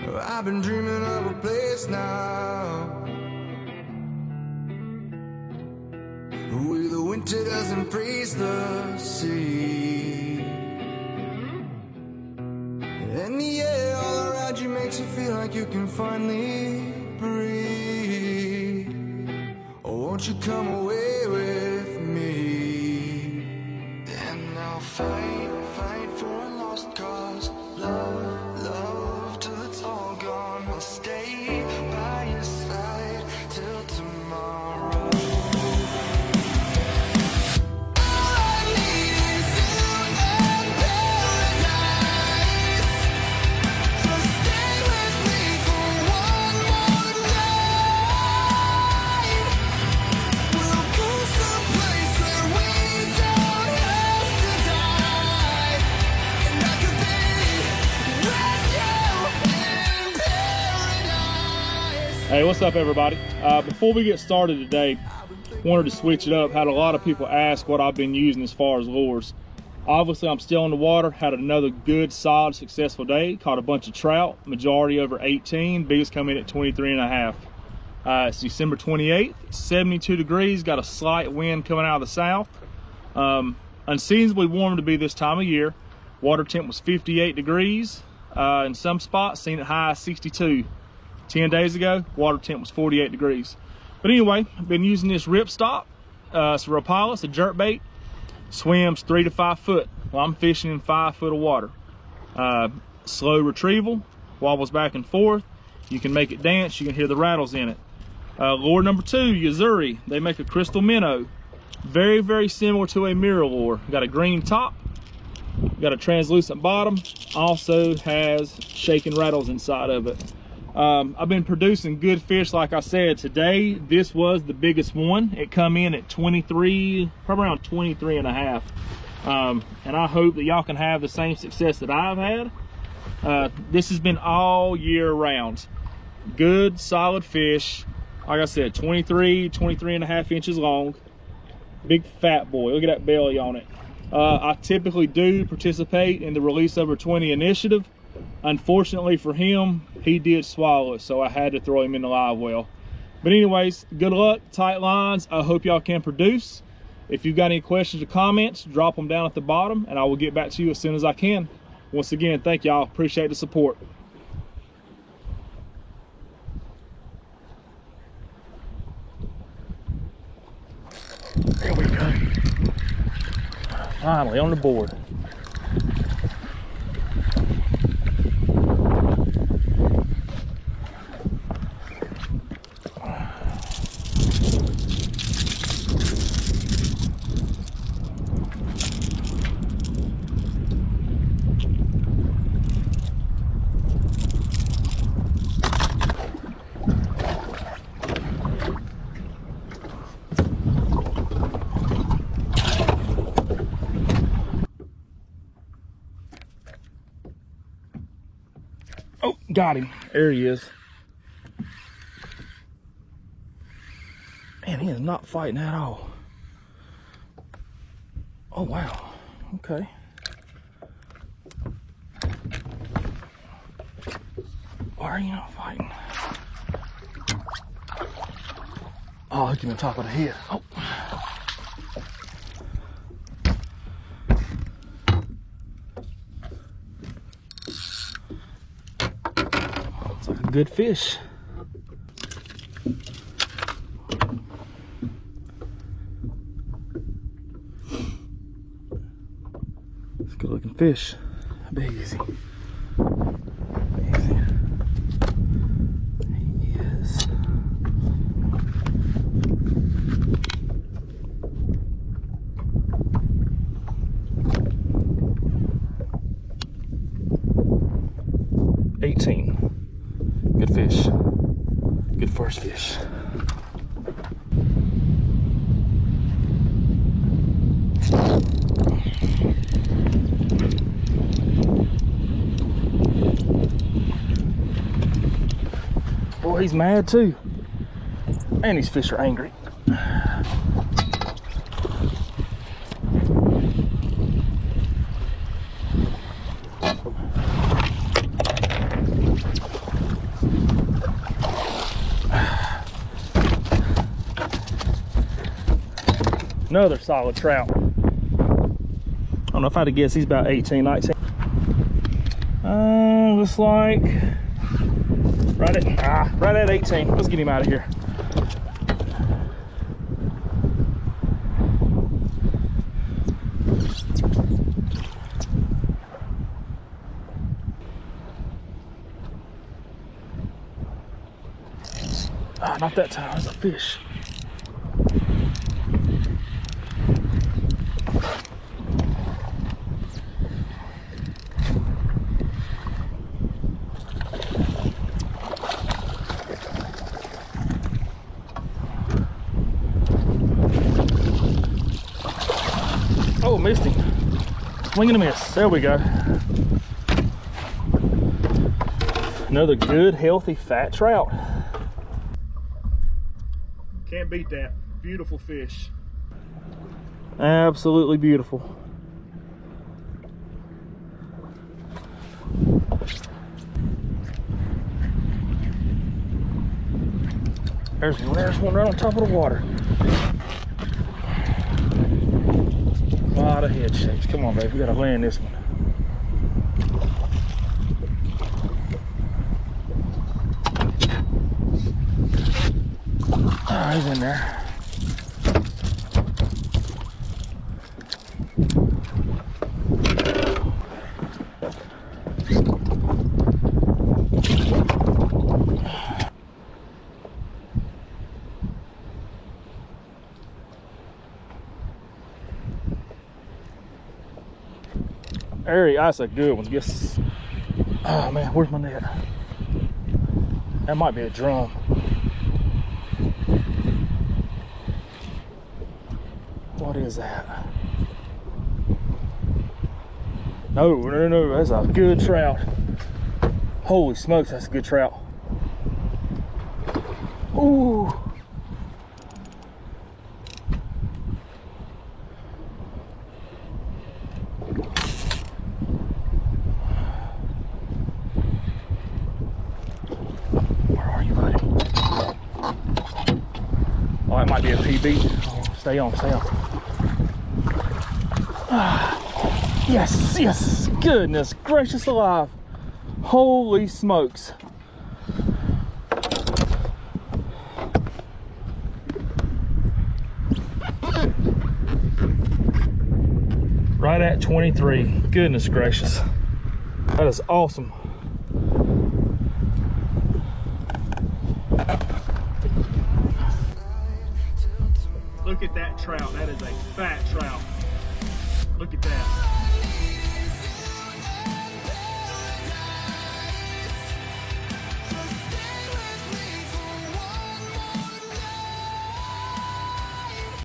I've been dreaming of a place now where the winter doesn't freeze the sea, and the air all around you makes you feel like you can finally breathe. Oh, won't you come away with me? And I'll fight for a lost cause. Love till it's all gone. I'll stay by your side till tomorrow. Hey, what's up everybody? Before we get started today, wanted to switch it up. Had a lot of people ask what I've been using as far as lures. Obviously I'm still in the water, had another good solid successful day, caught a bunch of trout, majority over 18, biggest come in at 23.5. It's December 28th, 72 degrees, got a slight wind coming out of the south. Unseasonably warm to be this time of year. Water temp was 58 degrees, in some spots seen it high 62. 10 days ago, water temp was 48 degrees. But anyway, I've been using this ripstop. It's a Rapala, it's a jerkbait. Swims 3 to 5 foot. Well, I'm fishing in 5 foot of water. Slow retrieval, wobbles back and forth. You can make it dance, you can hear the rattles in it. Lure number 2, Yo-Zuri. They make a crystal minnow. Very, very similar to a mirror lure. Got a green top, got a translucent bottom, also has shaking rattles inside of it. I've been producing good fish, like I said. Today, this was the biggest one. It come in at 23, probably around 23.5. And I hope that y'all can have the same success that I've had. This has been all year round. Good, solid fish. Like I said, 23.5 inches long. Big fat boy. Look at that belly on it. I typically do participate in the Release Over 20 initiative. Unfortunately for him, he did swallow it, so I had to throw him in the live well. But anyways, good luck, tight lines. I hope y'all can produce. If you've got any questions or comments, drop them down at the bottom and I will get back to you as soon as I can. Once again, thank y'all. Appreciate the support. There we go. Finally on the board. Oh, got him. There he is. Man, he is not fighting at all. Oh, wow. Okay. Why are you not fighting? Oh, look at him on top of the head. Oh. It's like a good fish. It's a good looking fish. Big is he? He is. Good fish. Good first fish. Boy, he's mad too. Man, these fish are angry. Another solid trout. I don't know if I had to guess, he's about 18, 19. Looks like right at 18. Let's get him out of here. Not that time, it's a fish. Oh, missed him. Swing and a miss. There we go. Another good, healthy, fat trout. Can't beat that. Beautiful fish. Absolutely beautiful. There's one right on top of the water. A lot of head shakes. Come on, babe. We gotta land this one. Oh, he's in there. That's a good one. Yes. Oh man, where's my net? That might be a drum. What is that? No, that's a good trout. Holy smokes, that's a good trout. Ooh. Where are you, buddy? Oh, that might be a PB. Oh, stay on, stay on. Yes, yes, goodness gracious alive. Holy smokes. Right at 23, goodness gracious. That is awesome. Look at that trout, that is a fat trout. Look at that.